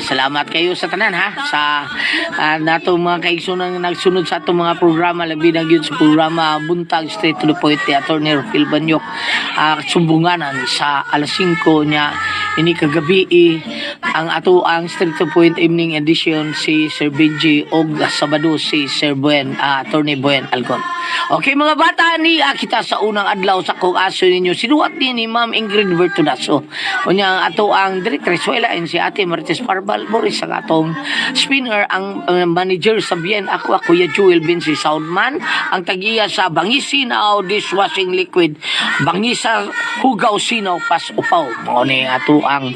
Salamat kayo sa tanan ha sa natong mga kaigsoon nagsunod sa atong mga programa labi na gyud sa programa Buntag Straight to the Point ni Attorney Rufil Banyok sumbunganan sa alas 5 nya ini kagabi ang ato ang Straight to the Point evening edition si Sir Benji og Sabado si Sir Buen Attorney Buen Algon. Okay mga bata ni kita sa unang adlaw sa kong aso ninyo sinuwat ni Ma'am Ingrid Bertudaso unya ato ang directress wala si Ate Marites Parbal Boris ang atong spinner ang manager sa Bien ako Kuya Jewel Vinci Soundman ang tagiya sa Bangis Sinaw dishwashing liquid Bangisa Hugaw Sinaw pas upaw mao ni ato ang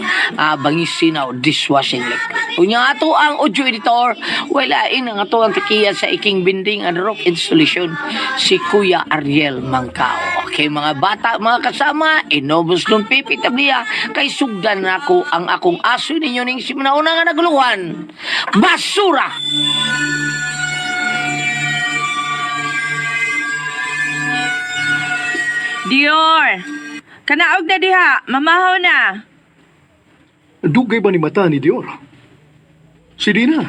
Bangis Sinaw dishwashing liquid unya ato ang audio editor wala ang ato ang tagiya sa Iking Binding and Rock Installation si Kuya Ariel Mangkao. Okay mga bata, mga kasama, inobos ng pipi tabliya, kay sugdan ako ang akong aso ninyo ning simnauna nga naguluhan. Basura! Dior! Kanaog na diha, mamahaw na. Dugay ba ni mata ni Dior? Si Dina.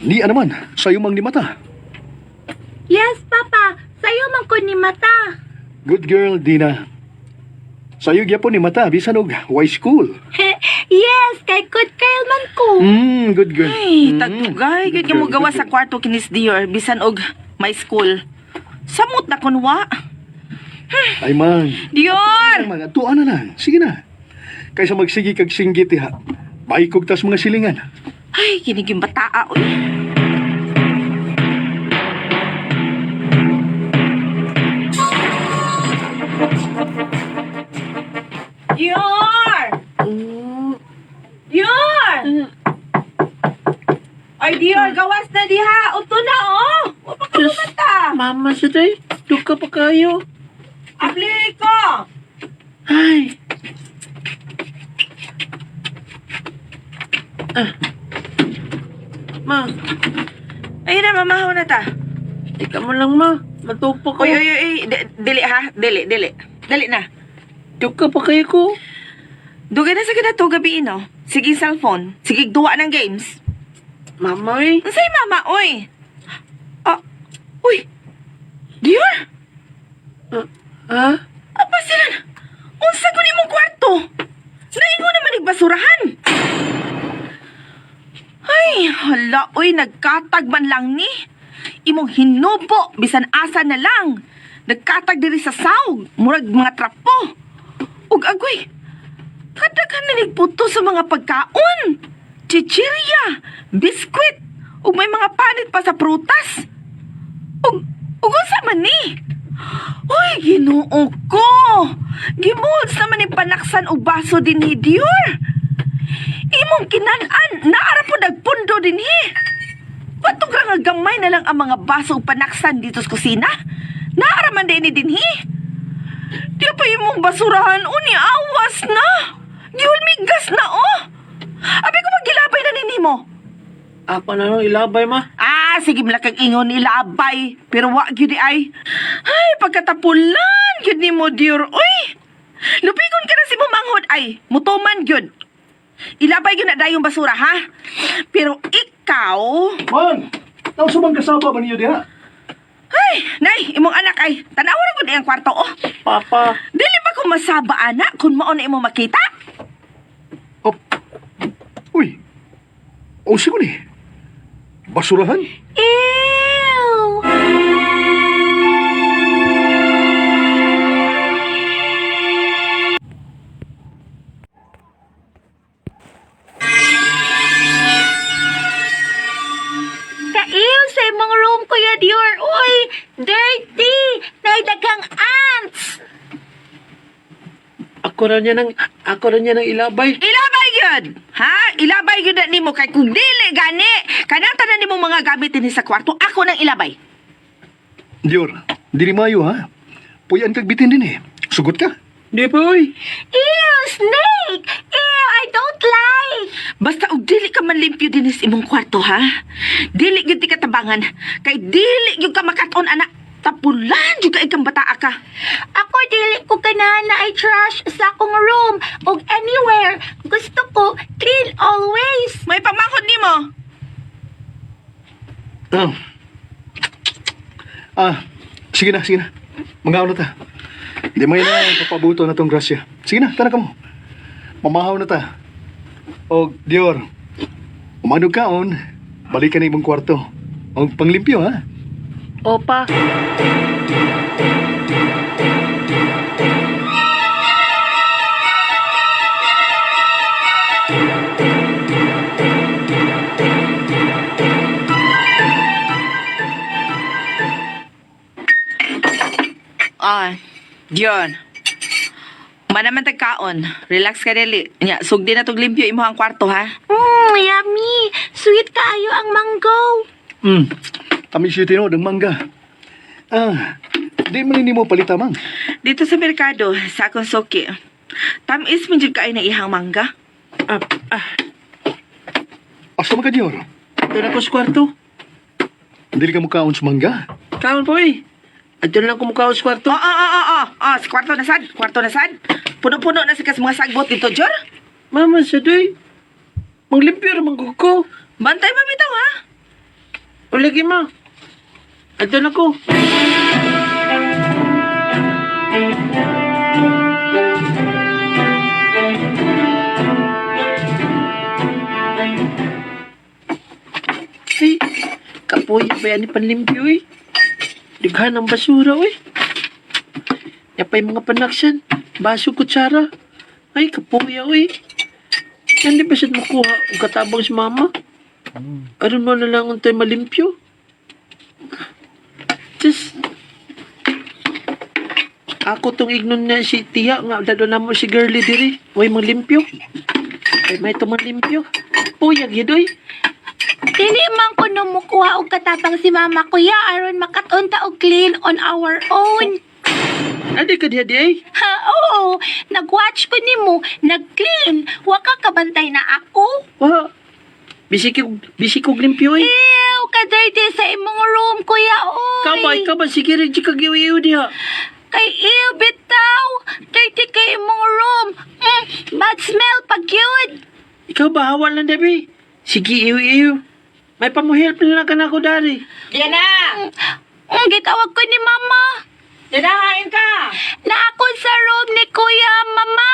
Ni naman, sayo mang ni mata. Yes, Papa. Sa'yo man ko ni mata. Good girl, Dina. Sayo gyapon ni mata, bisan og high school. Yes, kay good girl man ko. Good girl. Ay, tagtugay, gid mo gawa sa kwarto kinis Dior, bisan og my school. Samot na kunwa. Ay man. Dior! Ay man, tuan na lang. Sige na. Kaysa magsigi kag singgit ha. Baikog tas mga silingan. Ay, kiniging bataa, uy. Dior! Dior! Ay, Dior, gawas na diha. Uto na, oh. Wapa ka lumata. Mama sa day, duka pa kayo. Abli ko. Ay. Ma, Ayun na, mamahaw na ta. ikaw mo lang ma. Matupo ko. Uy, uy, uy. Dili, ha? Dili. Dali na. Duka pa kayo ko. Dugay na sa to gabi, no? Sige, cellphone. Sige, duwa ng games. Mama eh. Say, mama, oy. Uy. Dior? Ha? Apa sila na? Unsa ko ni mong kwarto? Naingo naman nagbasurahan. Ay, hala, oy, nagkatag man lang ni. Imong hinubo, bisan asa na lang. Nagkatag diri sa sawg, murag mga trapo. Ug agoy, kadaghan na nagputo sa mga pagkaon. Chichirya, biskwit, ug may mga panit pa sa prutas. Ug unsa man ni? Uy, Ginoo ko. Gibuhos naman ni panaksan og baso din ni Dior. Imong kinan-an, naara po nagpundo din hi. Patog nga gamay na lang ang mga baso ug panaksan dito sa kusina. Naara man din ni dinhi. Di pa imong basurahan o ni awas na. Giwal migas na oh. Abi ko magilabay na ninimo. Apa na nung ilabay ma? Sige malakang ingon ilabay. Pero wa gyud di ay. Ay, pagkatapulan gyud nimo Dior. Uy. Lupigon ka na si Mumanghod ay. Mutuman gyud. Ilabay gyud na dayong basura ha. Pero ikaw, Man, nausumang kasama ba niyo diha? ay, nay, imong anak ay tanawa na gud ang kwarto oh. Papa. Dili ba ko masaba anak kung mao na imo makita? Oh. Uy. O sige ni. Basurahan? Ew! Kaiw sa imong room, Kuya Dior. Uy, dirty! Naidagang ants! Ako na niya ng ilabay. Ilabay gyud. Ha? Ilabay gyud na nimo kay kung dili gani kanang tanan nimo mga gamit dinhi sa kwarto, ako nang ilabay. Dior, dili mayo ha. Puyan kag bitin din eh. Sugot ka. Di pa uy. Ew, snake! Ew, I don't like! Basta og dili ka man limpyo dinhi sa imong kwarto ha. Dili gyud ti katabangan kay dili gyud ka makaton anak. tapulan juga ikang bataa ka. Ako dili ko ganahan na ay trash sa akong room o anywhere. Gusto ko clean always. May pamangkot nimo. Sige na, sige na. Mangaw na ta. Di may na papabuto na tong grasya. Sige na, tara ka mo. Mamahaw na ta. O, Dior, umanog kaon, balik ka na imong kwarto. O, panglimpyo, ha? Opa. Diyon. Manaman tagkaon. Relax ka dali. Nya, sugdi na tog limpyo imo ang kwarto, ha? Yummy. Sweet kaayo ang mango. Kami siya tinod ang mangga. Di man mo palita, mang. Dito sa merkado, sa akong soki. Tamis man jud kaay na ihang mangga. Asa man ka, Dior? Ito na ko sa kwarto. Dili ka mukhaon sa mangga. Kaon po eh. Ito na lang kumukaw sa kwarto. Sa kwarto na sad. Kwarto na sad. Puno-puno na sa kas mga sagbot dito, Jor. Mama, sa doy. Manglimpyo naman ko. Bantay pa bitaw, ha? O lagi ma. Ito na ko. Ay, kapoy ba yan ni panlimpyo eh. Dighan ang basura eh. Yapay mga panaksan. Baso, kutsara. Ay, kapoy eh. Yan di ba siya makuha ang katabang si mama? Aron mo na lang ang tayo malimpyo. Just, ako tong ignon na si Tia nga dado na mo si girly diri. Way manglimpyo. Ay may tumanlimpyo. Uyag yidoy. Dili man ko numukuha og katabang si mama kuya aron makatunta og clean on our own. Adi ka diya di ay. Ha, oo. Nag-watch ko nimo, nag-clean. Wa ka kabantay na ako. Wa. Bisi ko limpyo eh. Ew, ka-dirty sa imong room, kuya, oy. Kabay, sige rin di kagiwiyo diha. Kay ew, bitaw. Dirty kay imong room. Bad smell pag yun. Ikaw ba hawal lang Debbie? Sige iyo. May pamuhelp na lang ka na ako dari. Yan na! Gitawag ko ni mama. Dinahain ka! Na ako sa room ni kuya, mama.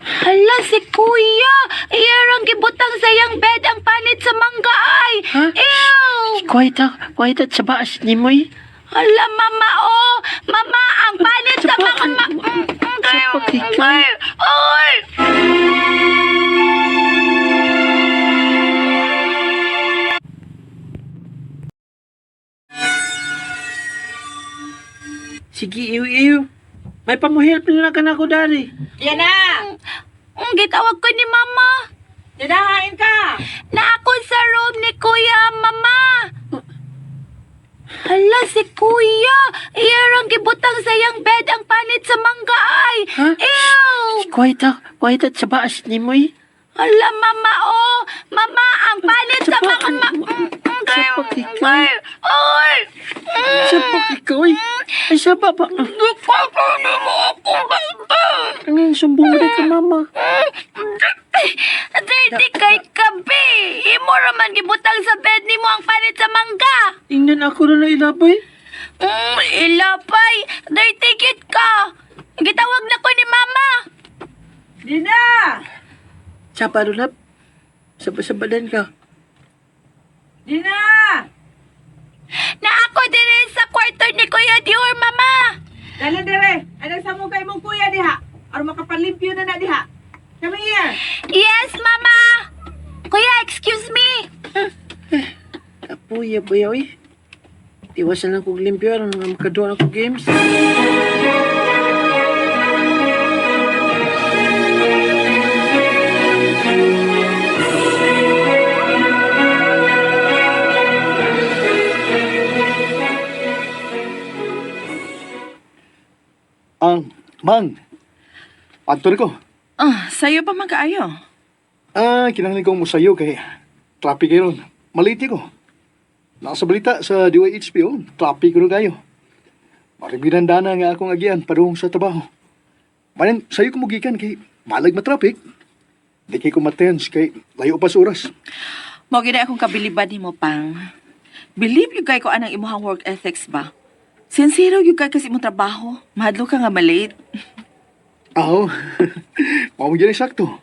Hala, si kuya. Iyarang gibutang sayang bed ang panit sa mangga ay. Ha? Ew. Quiet at sa baas ni Moy. Hala, mama, oh. Mama, ang panit sa mga Sapak ikaw. Oy. Sige iyo. May pamuhelp na lang ka na ako dari. Yan na! Gitawag ko ni mama. Dinahain ka! Na ako sa room ni kuya, mama. Hala, si kuya. Iyarang gibutang sayang bed ang panit sa mangga ay. Ha? Ew. Quiet at sa baas ni Moy. Hala, mama, oh. Mama, ang panit sa mga Sapak ikaw. Oy. Sapak ikaw eh. Ay saba ba? Gipapano mo akong bebe. Ang sumbong mo ka mama. Dirty kay kabe. Imo raman gibutang sa bed nimo ang panit sa mangga. Ingnan ako na ilaboy. Ilapay. Dirty kid ka. Gitawag na ko ni mama. Dina! Saba lulap. Sabadan ka. Dina! Na ako diri sa kwarto ni Kuya Dior, mama. Dali dire! Anong sa mong kay mong kuya diha? Or makapalimpyo na diha? Come here! Yes, mama. Kuya, excuse me. Kapuya ba yaw eh? Tiwasan lang kong limpyo. Ano nga makaduan ako games? Mang. Adto ko. Sa'yo pa magkaayo. Kinahanglan kong musayo kay traffic kayo ron. Maliti ko. Nasa balita sa DYHP, oh, traffic ko kayo. Maribinandana nga akong agian padung sa trabaho. Manin, sa'yo kumugikan kay malag matraffic. Di kay kumatens kay layo pa sa oras. Mao gina akong kabiliban nimo pang. Believe you kay ko anang imong work ethics ba? Sincero you kay kasi imong trabaho. Mahadlo ka nga malate. Aho, mao dyan sakto.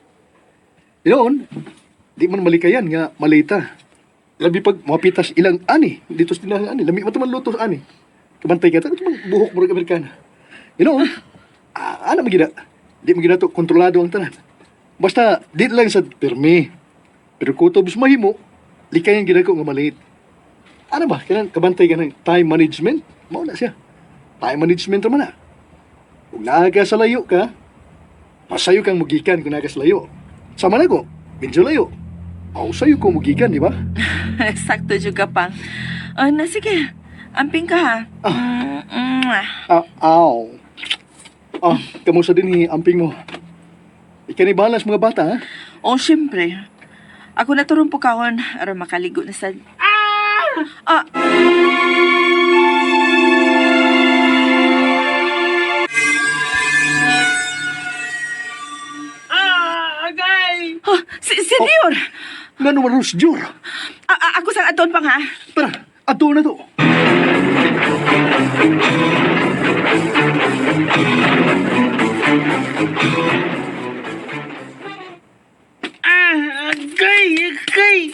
Yun, di man malikayan nga malita. Labi pag mapitas ilang ani, dito sa tindahan ani, lami mataman luto sa ani. Kabantay ka, ito mang buhok mo rin Amerikana. Ano magina? Di magina to kontrolado ang tanan. Basta, di lang sa permi. Pero kutobs mahimo, likayan gina ko nga maliit. Ano ba? Kailan kabantay ka ng time management? Mao na siya. Time management naman na. Kung naaga sa layo ka, pasayo kang mugikan kung naaga sa layo. Sama na ko, medyo layo. Ako sa'yo ko mugikan, di ba? Sakto juga pang. Na sige, amping ka ha. Aw. Kamusta din ni amping mo? Ikanibalas mga bata, ha? O, syempre. Ako na turong pukawon aron makaligo na sa... Ah! Agay! Senyor! Nga naman, Rose Jor. Ako sang aton pang ha. Tara, ato na to. Agay!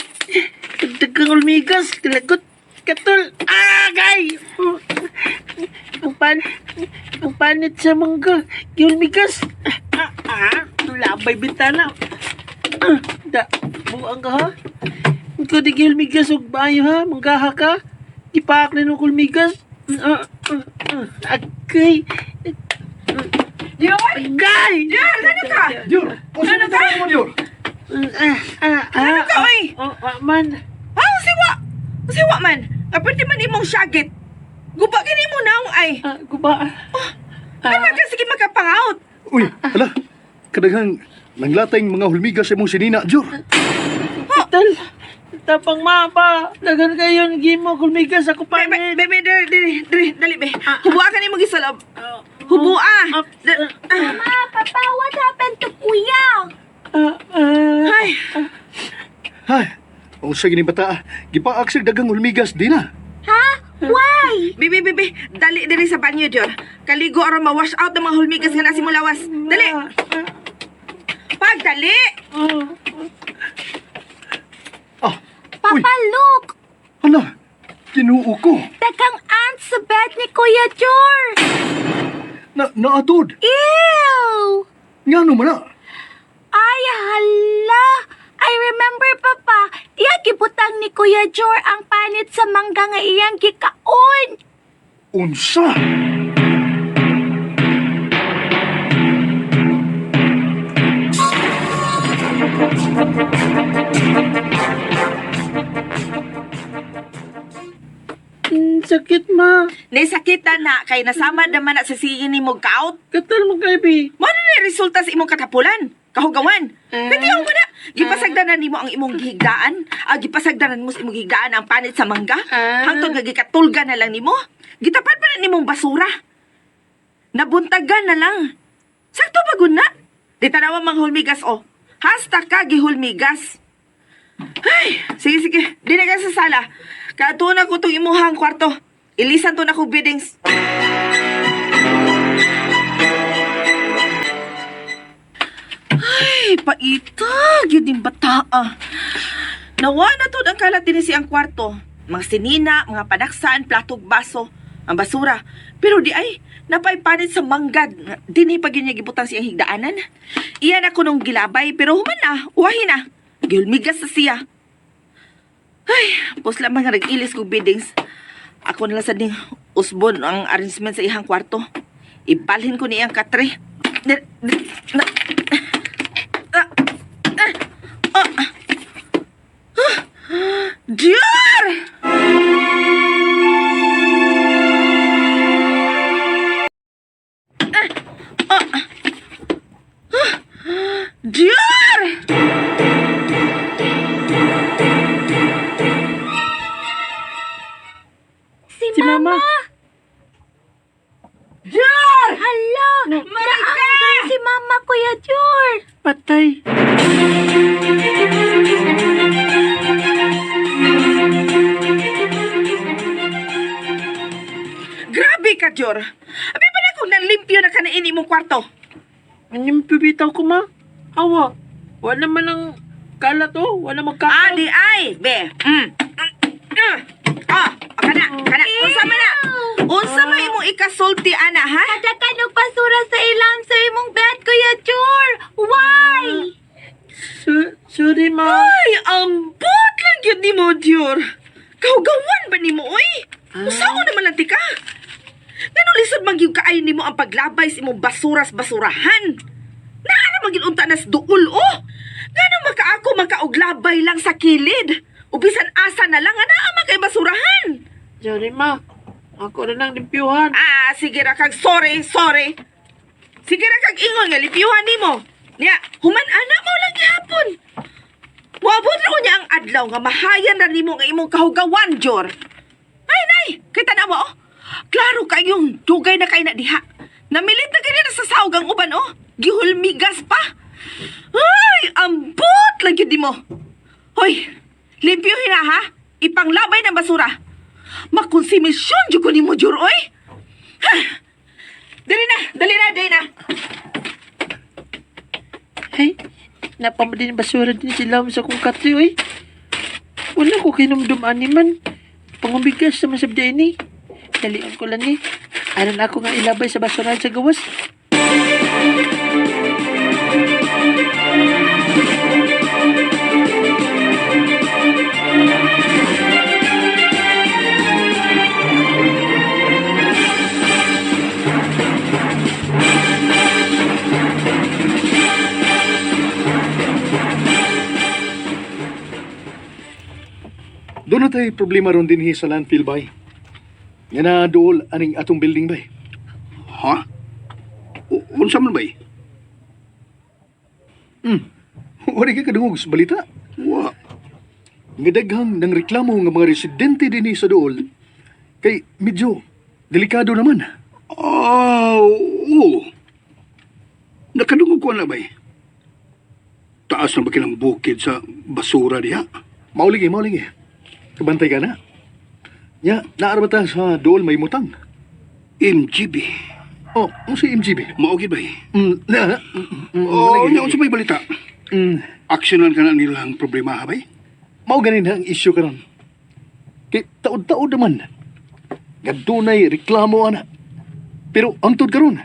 Dagang ulmigas, kilagot, katol, agay! Ang panit sa mangga, ulmigas. Labay bintana. Buang ka ha? Ikaw di ulmigas og bayo ha, manggaha ka. Ipaak na ng ulmigas. Agay! Dior! Agay! Dior, ano ka? Jor, Ano ka? mo, Jor? Ano ka, oy? Man. Siwa! Siwa man! Kapag di man imong syagit. Guba gini mo na ay. Guba. Ano ka sige makapangout? Uy, ala, kadaghang nanglatay mga hulmigas sa mong sinina, Jor. Tal. Tapang mapa. Dagan kayo ng gimo kulmigas ako pa. Bebe, dali, be. Hubua ka ni mo gisalob. Hubua! Mama, Papa, what happened to Kuya? Ay, Hay, ang sa gini bata, gipaaksig daghang hulmigas di na. Ha? Why? bebe, dali diri sa banyo, Dior. Kaligo aron ma-wash out ng mga hulmigas nga nasi mo lawas. Dali! Pag, dali! Uy, Papa, look! hala, kinuo ko. Dagang ant sa bed ni Kuya Jor! Naatod. Ew! Nga naman na. Ay, hala! I remember, Papa. Iya gibutang ni Kuya Jor ang panit sa mangga nga iyang gikaon. Unsa? Sakit ma. Naisakita na kay nasama naman na sa sige ni mo gout. Katal mo kay bi. Mo na resulta sa imong katapulan. Kahugawan. Pwede ako na. Gipasagdanan nimo ang imong gihigdaan. Gipasagdanan mo sa imong gihigdaan ang panit sa mangga. Hangtod nga gikatulga na lang nimo. Gitapan pa na nimong basura. Nabuntagan na lang. Sakto pa gud na. Di tanawa mang hulmigas o. Hasta ka gihulmigas. Ay, sige. Di na ka sa sala. Kato na ko itong imuhang kwarto. Ilisan to na ko biddings. Ay, paitag. Yun din bata Nawa na to ang kalat din siyang kwarto. Mga sinina, mga panaksan, platog, baso, ang basura. Pero di ay, napaipanit sa manggad. Dini pag yun niya gibutang siyang higdaanan. Iyan ako nung gilabay, pero human na, uwahin na. Gilmigas sa siya. Ay, pos lamang nga nag-ilis kong biddings. Ako nila sa ding usbon ang arrangement sa ihang kwarto. Ibalhin ko niyang katre. Diyor! Diyor! Patay. Grabe ka, Jor. Abi ba na kung nanlimpyo na ka na ini mong kwarto? Anyong pibitaw ko, ma? Awa. Wala man ang kalat, oh. Wala magkakaw. Adi ay, be. Kana. Unsa man na? Unsa man imong ikasulti, ana, ha? Kadakan og basura sa ilam sa imong bed, Kuya Jor. Why? Sorry, ma. Ay, ambot lang yun ni mo, Dior. Kaugawan ba ni mo, oy? Usaon naman lang ka? Ganun lisod man yung kaayon ni mo ang paglabay sa imong basuras-basurahan. Naara maging unta nas duol, oh. Ganun makaako makauglabay lang sa kilid. Ubisan asa na lang, ana kay basurahan. Sorry, ma. Ako na nang limpyuhan. Sige ra kag sorry. Sige ra kag ingon nga lipyuhan nimo. Nya, human ana mo lang gihapon. Wabot ra ko niya ang adlaw nga mahayan na nimo nga imong kahugawan, Jor. Ay, nay, kita na mo, oh. Klaro kayong dugay na kay na diha. Namilit na ganyan sa sahog ang uban, oh. Gihulmigas pa. Ay, ambot lang yun di mo. Hoy, limpyuhin na, ha? Ipanglabay ng basura. Makonsimisyon dyan ko ni mo, Jor, oy. Ha? Dali na. Hey, napamadin yung basura din sila sa kong katri, oy. Wala ko kinumdum animan. Pangubigas naman sa bida ini. Dalian ko lang ni. Aran ako nga ilabay sa basurahan sa gawas. Doon na tayo problema ron din sa landfill bay. Yan na dool aning atong building bay. Ha? Unsa man bay? Wala ka kadungog sa balita. Wa. Nga daghang nang reklamo nga mga residente din sa dool. Kay medyo delikado naman. Oo. Nakadungog ko na bay. Taas na ba kinang bukid sa basura diha? Maulige. Kabantay ka na. Nya, naarabata sa dool may mutang. MGB. Oh, ano si MGB? Maugid bay. Oh, Nya unsa bay balita? Aksyonan ka na nilang problema ha bay? Mao ganin ang issue karon. Kay taod-taod naman. Gadunay reklamo ana. Pero angtod karon.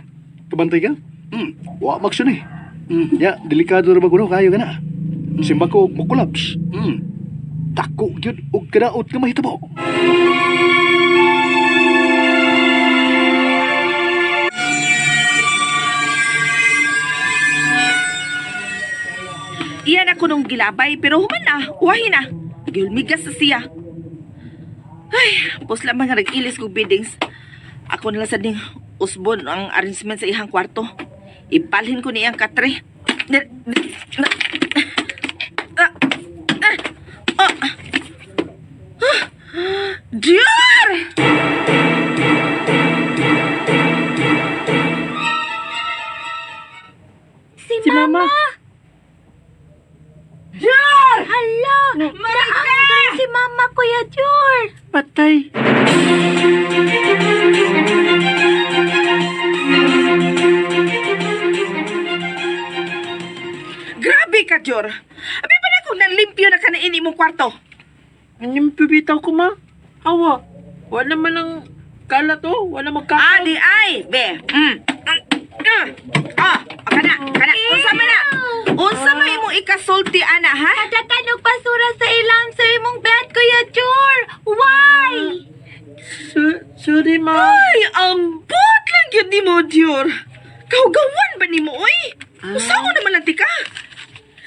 Kabantay ka? Wa maksyon eh. Ya, delikado ra ba kuno kayo kana? Simba ko mo collapse. Dako gyud og kadaot nga mahitabo. Iyan ako nung gilabay, pero human na, uwahin na. Gilmigas sa siya. Ay, pos lamang nga nag-ilis kong biddings. Ako nila sa ding usbon ang arrangement sa ihang kwarto. Ipalhin ko niyang katre. Dior! Si Mama. Dior! Hala, naanggal si Mama, Kuya Jor. Patay. Grabe ka, Dior. Abi ba na kung nanlimpyo na ka na ini mong kwarto? Anyong pibitaw ko, ma? Awa. Wala man ang kalat, oh. Wala magkakaw. Adi ay, be. Kana. Unsa man na? Unsa man imong ikasulti, ana, ha? Kadakan og basura sa ilam sa imong bed, Kuya Jor. Why? Sorry, ma. Ay, ambot lang yun ni mo, Dior. Kaugawan ba ni mo, oy? Usaon naman lang ka?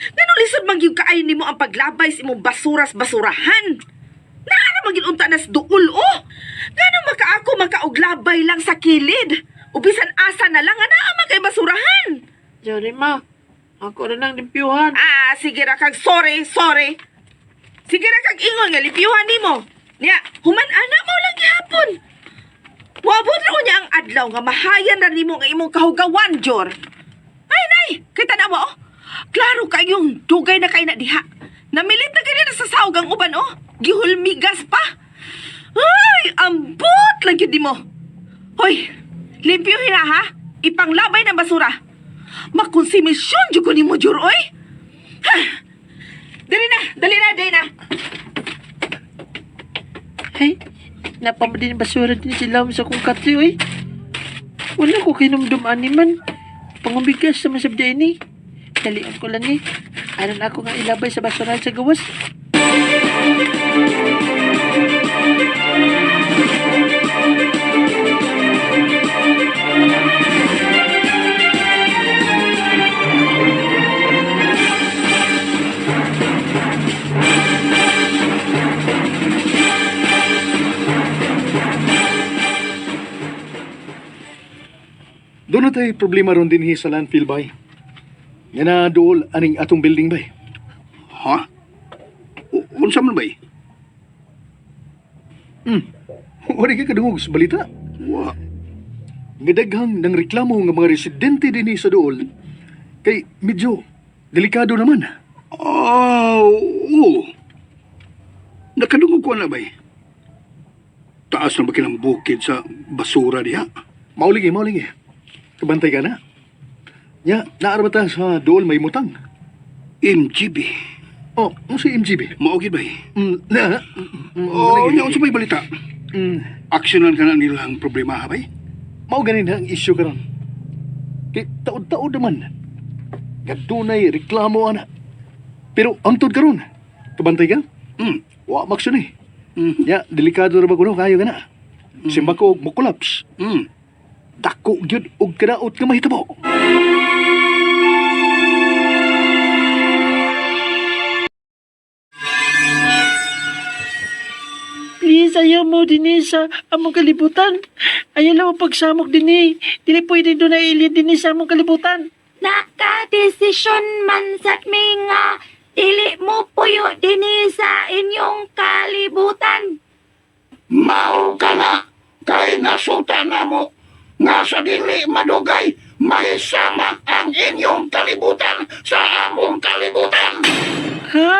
Ganun lisod man yung kaayon ni mo ang paglabay sa imong basuras-basurahan. Naara maging unta nas duol, oh. Ganun makaako makauglabay lang sa kilid. Ubisan asa na lang, ana kay basurahan. Sorry, ma. Ako na nang limpyuhan. Sige ra kag sorry. Sige ra kag ingon nga lipyuhan nimo. Nya, human ana mo lang gihapon. Wabot ra ko niya ang adlaw nga mahayan na nimo nga imong kahugawan, Jor. Ay, nay, kita na mo, oh. Klaro kayong dugay na kay na diha. Namilit na ganyan sa sahog ang uban, oh. Gihulmigas pa. Ay, ambot lang yun di mo. Hoy, limpyuhin na ha. Ipanglabay ng basura. Makonsimisyon dyan ko ni mo, Jur, oy. Ha! Dali na. Hey, napamadin basura din sila sa kong katli, oy. Wala ko kinumduman ni man. Pangubigas sa masabda ini. Dalian ko lang ni. Aron ako nga ilabay sa basura sa gawas. Doon na tayo problema ron din sa landfill bay. Nga na dool aning atong building bay. Ha? Unsa man bay? Wala ka kadungog sa balita. Wa. Nga daghang nang reklamo nga mga residente din sa dool. Kay medyo delikado naman. Oo. Nakadungog ko na bay. Taas na ba kilang bukid sa basura diha? Mauling. Kabantay ka na. Nya, naarabata sa dool may mutang. MGB. Oh, ano si MGB? Maugid bay. Oh, Nya unsa may balita? Aksyonan ka na nilang problema ha bay? Mao ganin ang issue karon. Kay taod-taod naman. Gadunay reklamo ana. Pero angtod karon. Kabantay ka? Wa maksyon eh. Ya, delikado ra ba kuno kayo kana? Simba ko mo collapse. Dako gyud og kadaot nga mahitabo. Please, ayaw mo din sa among kalibutan. Ayaw lang mo pagsamok din Dili pwede doon na ilid din sa among kalibutan. Nakadesisyon man sa mi nga dili mo puyo dinhi sa inyong kalibutan. Mao ka na, kay nasuta na mo, nga sa dili madugay, may sama ang inyong kalibutan sa among kalibutan. Ha?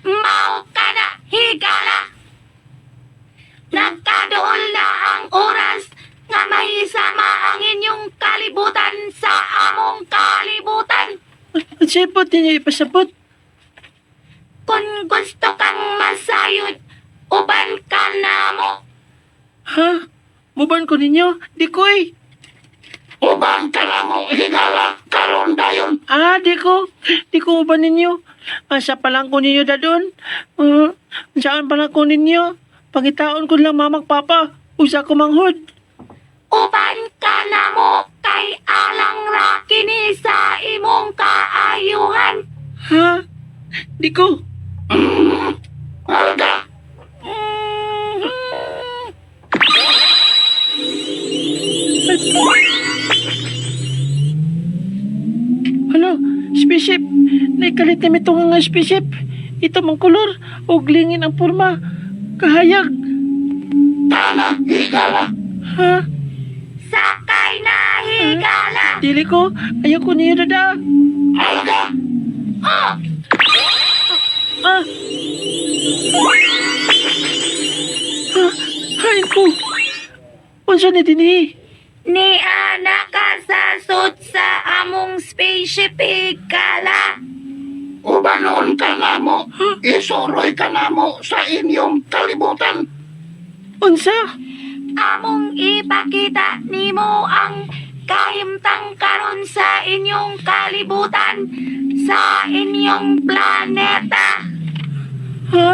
Mao ka na higala. Nagkadoon na ang oras nga may sama ang inyong kalibutan sa among kalibutan. Sipot ninyo ipasabot. Kung gusto kang masayod, uban ka na mo. Ha? Muban ko ninyo? Di ko eh. Uban ka na mo, higala, karon dayon. Di ko. Di ko uban ninyo. Asa pa lang ko ninyo dadon? Saan pa lang ko ninyo? Pangitaon ko lang mamag papa. Usa ko manghod. Uban ka na mo kay alang ra kini sa imong kaayuhan. Ha? Di ko. Alda, Hala, spaceship. Naikalit na mitong nga spaceship. Ito mang kulor. Uglingin ang porma. Kahayag. tana, higala. Ha? Sakay na higala. Dili ko. Ayaw ko niyo dada. Alda, Ah! Hain ko. Unsa ni dinhi? Ni anak ka sa sud sa among spaceship higala. ubanon ka na mo, isuroy ka na mo sa inyong kalibutan. Unsa? Among ipakita nimo ang kahimtang karon sa inyong kalibutan sa inyong planeta. Ha?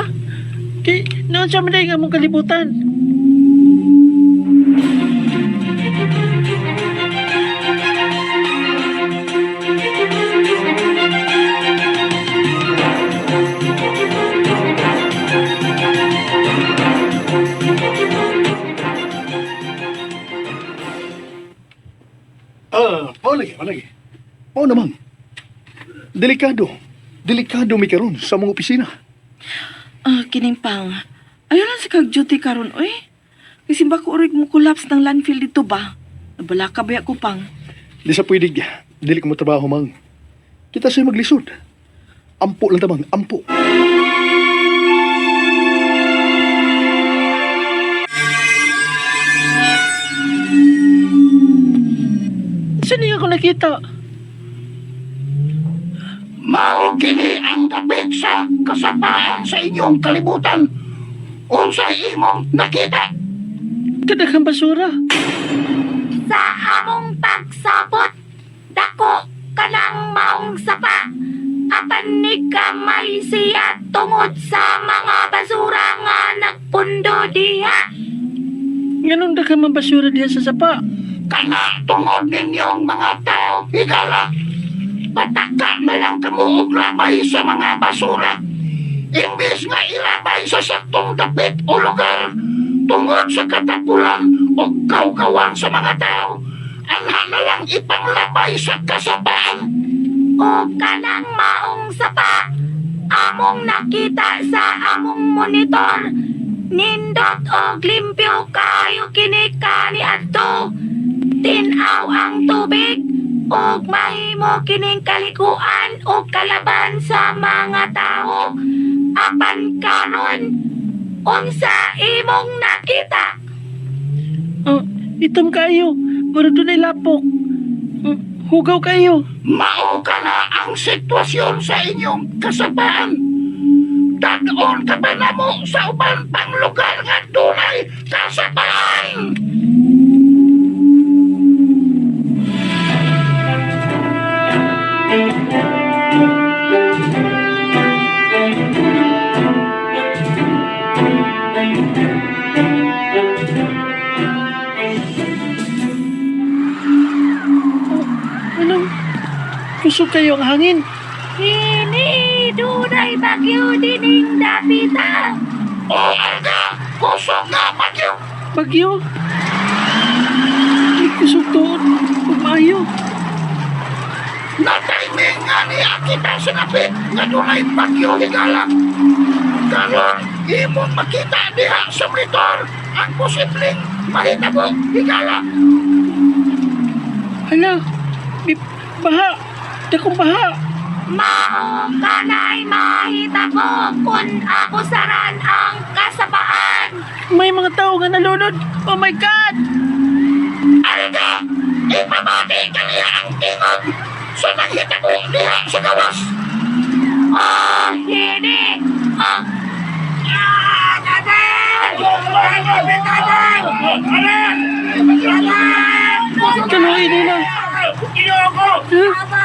Di, noon sa maday nga mong kalibutan. Malagi. Mao naman. Delikado mi karon sa mga opisina. Kining pang. Ayaw lang sa kag-duty karon, oy. Kasi baka urig mo collapse ng landfill dito ba? Nabala ka ba ako pang? Di sa pwede, dili ko mo trabaho mang. Kita sa'y maglisod. Ampo lang tamang, ampo. Saan niya ako nakita? Mao kini ang dapit sa kasapaan sa inyong kalibutan. Unsay imong nakita? Kadaghang basura. Sa among pagsabot, dako kanang maong sapa. Apan ni kamay siya tungod sa mga basura nga nagpundo diha. Ganun da ka man basura diya sa sapa. Kana tungod ninyong mga tao higala. Pataka na lang kamo og labay sa mga basura. Imbis nga ilabay sa saktong dapit o lugar tungod sa katapulan o kawkawan sa mga tao, ana na lang ipanglabay sa kasapaan. O kanang maong sapa, among nakita sa among monitor. Nindot og limpyo kayo kini kaniadto. Tinaw ang tubig ug mahimo kining kaliguan o kalaban sa mga tao. Apan karon, unsa imong nakita? Oh, itom kayo. Muro doon ay lapok. Hugaw kayo. Mao ka na ang sitwasyon sa inyong kasapaan. Dadon ka ba na mo sa uban pang lugar nga dunay kasapaan? Anong? Kusog kayo ang hangin. Kini dunay bagyo dining dapita. O Alga, kusog nga bagyo. Bagyo. Ay, kusog doon. Umayo. Na-timing nga niya kita sa napit nga dunay bagyo higala. Karon, imong makita diha sa monitor ang posibleng mahitabo higala. Hala. Baha. Dakong baha. Mao kanay mahita ko kung ako saran ang kasapaan. May mga tao nga nalunod. Oh my God! Alga, ipamati ka niya ang tingog sa nanghitabo diha sa gawas. Oh, hindi. Oh, Kaluin nila.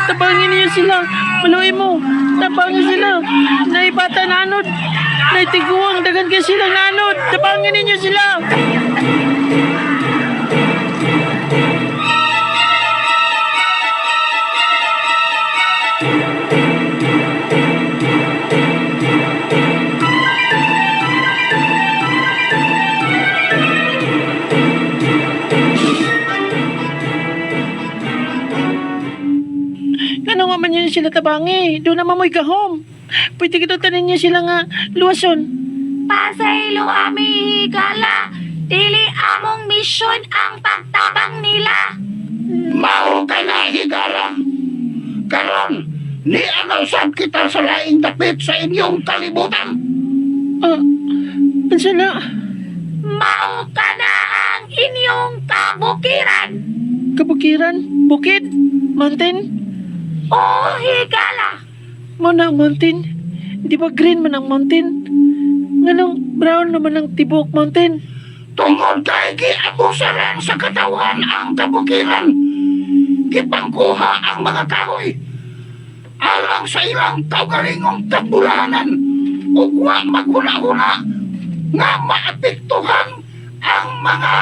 Tabangin niyo sila. Maluin mo. Tabangin sila. Naibata nanod. Naitiguang dagan kayo silang nanod. Tabangin ninyo sila. Ano nga man yun sila tabangi? Doon naman mo'y gahom. Pwede kita tanin niya sila nga luwason. pasaylo ami higala. Dili among misyon ang pagtabang nila. Mao ka na higala. Karon, ni-announcean kita sa laing dapit sa inyong kalibutan. Ansa na? Mao ka na ang inyong kabukiran. Kabukiran? Bukid? Mountain? O higala. Mo na ang mountain. Di ba green man ang mountain? Nganong brown naman ang tibok mountain? Tungod kay giabusaran sa katawan ang kabukiran. Gipangkuha ang mga kahoy. Alang sa ilang kaugalingong tambulanan ug wa maghuna-huna nga maapektuhan ang mga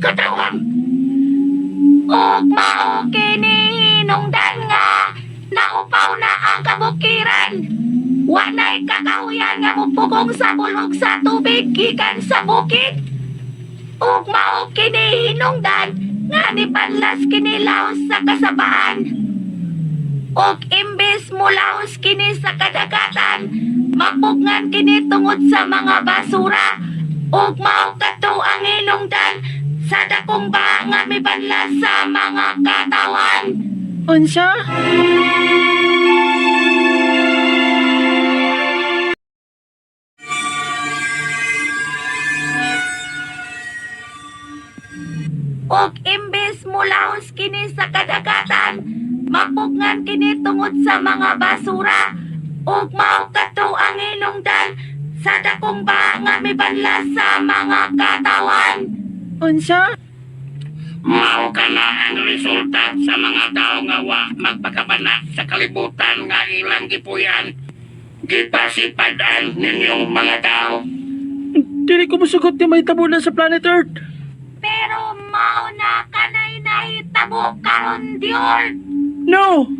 katawan. Ug mao kini hinungdan nga naupaw na ang kabukiran. Wanay kakahuyan nga mupugong sa bulog sa tubig gikan sa bukid. Ug mao kini hinungdan nga nipanlas kini laos sa kasabaan. Ug imbes mulaos kini sa kadagatan, mapugngan kini tungod sa mga basura. Ug mao kadto ang hinungdan sa dakong baha nga mibanlas sa mga katawan. Unsa? tungod sa mga basura. Ug mao kadto ang hinungdan sa dakong ba nga mibanla sa mga katawan. Unsa? Mao kana ang resulta sa mga tao nga wa magpakabana sa kalibutan nga ilang gipuyan. Gipasipadan ninyong mga tao. Dili ko musugot ni may tabunan sa planet Earth. Pero mao na kanay nahitabo karon Dior. No!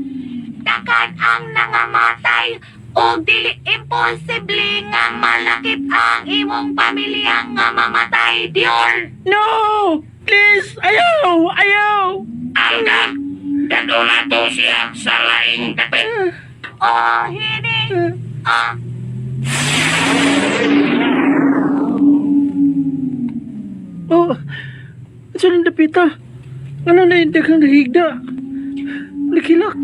Dagan ang nangamatay o dili imposible nga malakip ang imong pamilya nga mamatay Dior. No! Please! Ayaw! Ayaw! Alga, dado na to siya sa laing dapit. Oh, hini. Ah, Oh, saan ang dapita? Ano na yung daghang nahigda? Nakilak.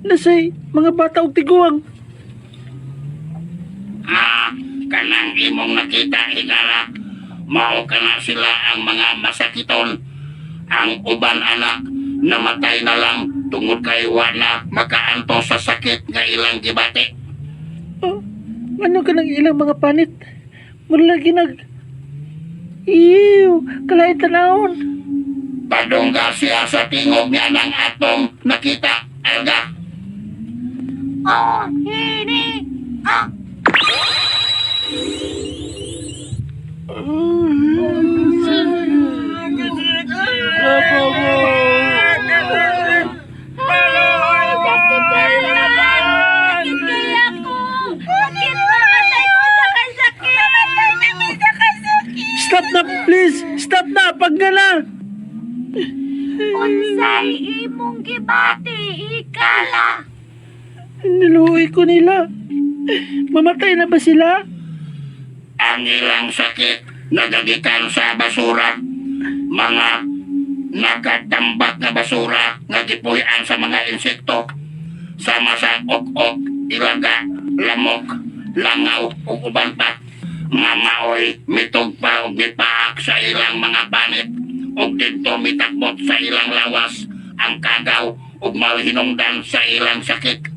Nasay mga bata og tiguang. Kanang imong nakita higala. Mao kana sila ang mga masakiton. Ang uban anak namatay na lang tungod kay wa na makaanto sa sakit nga ilang gibati. Oh, ano ka ng ilang mga panit? Mula ginag... Ew! Kalahit tanawon. Padungga siya sa tingog niya ng atong nakita, Alga. oh, hini. Ah, bakit kaya ko? Bakit mamatay ko sa kasakit? Mamatay kami sa kasakit. Stop na, please! Stop na! Pagga na! Unsay imong gibati, ikala. Niluoy ko nila. Mamatay na ba sila? Ang ilang sakit nagagikan sa basura. Mga nakatambak na basura nga gipuy-an sa mga insekto. Sama sa ok-ok, ilaga, lamok, langaw ug uban pa. Nga maoy mitog pa og gipaak sa ilang mga panit. Ug didto mitakbot sa ilang lawas ang kagaw ug malhinungdan sa ilang sakit.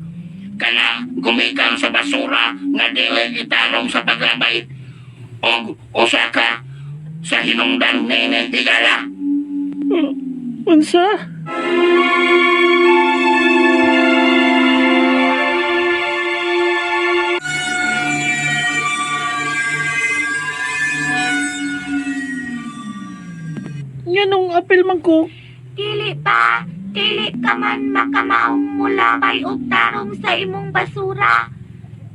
Kana gumikan sa basura nga dili itarong sa paglabay. Og usa ka sa hinungdan nini higala. Unsa? Yanong apel man ko. Dili ka man makamaong mulabay og tarong sa imong basura.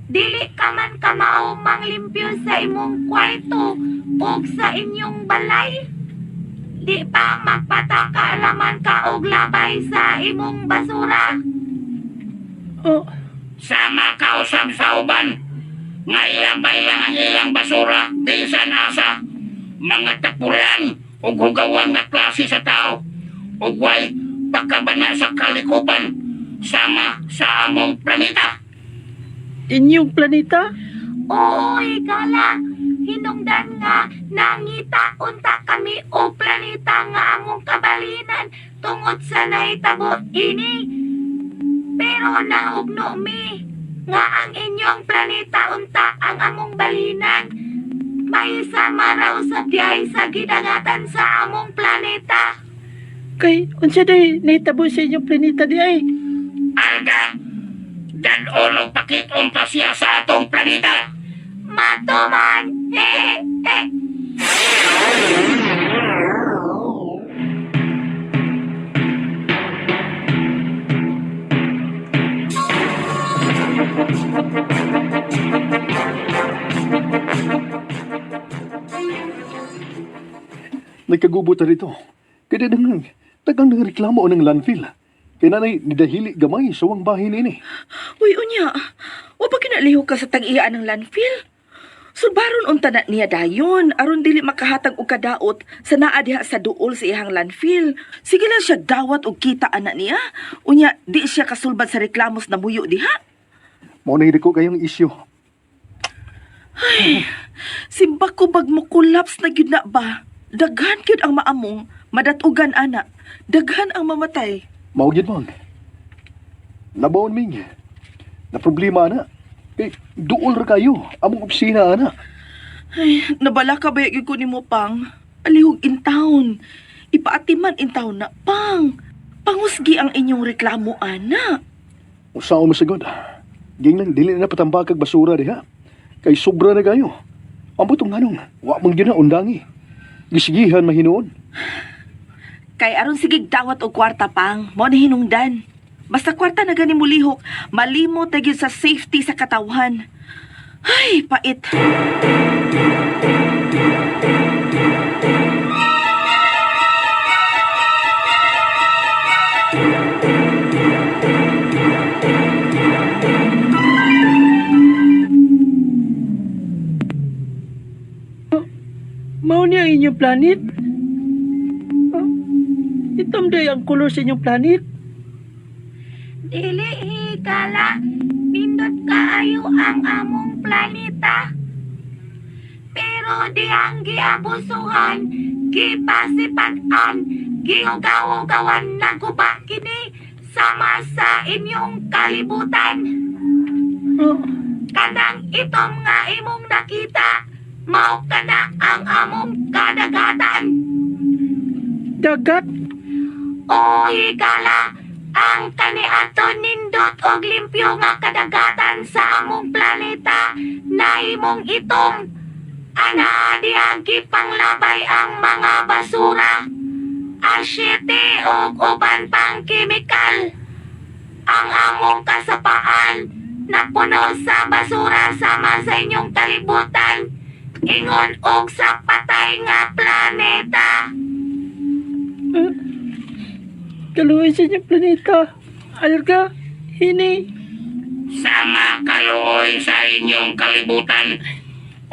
Dili ka man kamaong manglimpyo sa imong kwarto ug sa inyong balay. Di pa magpatakaalaman ka og labay sa imong basura. Oh, Sama ka usab sa uban. Nga ilabay lang ang ilang basura di sa nasa. Mga tapulan o hugawan na klase sa tao. O way pagkabana sa kalikupan. Sama sa among planeta. inyong planeta? Oy, gala, hinungdan nga nangita unta kami o planeta nga among kabalinan tungod sa nahitabo ini. Pero naugno mi nga ang inyong planeta unta ang among balinan. May sama raw sa biyay sa gidangatan sa among planeta. Kay, unsa day nahitabo sa inyong planeta di ay? Alga, dadon o pakiton pa siya sa atong planeta. Matuman! Nagkagubo ta rito. Kaya tagang nang reklamo ng landfill. Kaya nanay, nidahili gamay sa wang bahin ini. Uy, unya. Wa pa kinaliho ka sa tag-iyaan ng landfill. Subaron unta na niya dayon, aron dili makahatag og kadaot sa naa diha sa duol sa iyang landfill. Sige lang siya dawat og kita ana niya. Unya, di siya kasulbad sa reklamos na muyo diha. Mao na ko kayong isyu. Simba ko bag mo collapse na gyud na ba? Daghan gyud ang maamong, madatugan ana. Daghan ang mamatay. Mao gyud man. Labaon ming. Na problema ana. Duol ra kayo. Among opisina ana. Ay, nabala ka ba yung ko ni mo, Pang? Alihog in town. Ipaatiman in town na, Pang. Pangusgi ang inyong reklamo, ana. Usaon mo sagod. Ging lang dili na patambakag basura diha. Kay sobra na kayo. Ang butong anong, wa mang yun na undangi. Gisigihan mahinoon. Kay aron sigig dawat og kwarta, Pang. Mo ni hinungdan. Basta kwarta na gani mo lihok, malimot na gyud sa safety sa katawhan. Ay, pait. Mao niya inyong planet? Itom day ang kulor sa inyong planet. Dili higala, pindot kaayo ang among planeta. Pero di ang giabusuhan, gipasipan-an, giugaw-gawan na guba kini sama sa inyong kalibutan. Kanang itom nga imong nakita, mao kana ang among kadagatan. Dagat? O higala, ang kaniadto nindot og limpyo nga kadagatan sa among planeta na imong itong ana diang gipanglabay ang mga basura, asyete ug uban pang kemikal. Ang among kasapaan napuno sa basura sama sa inyong kalibutan, ingon og sa patay nga planeta. Kaluoy sa inyong planeta. Alga, hini. Sama kaluoy sa inyong kalibutan.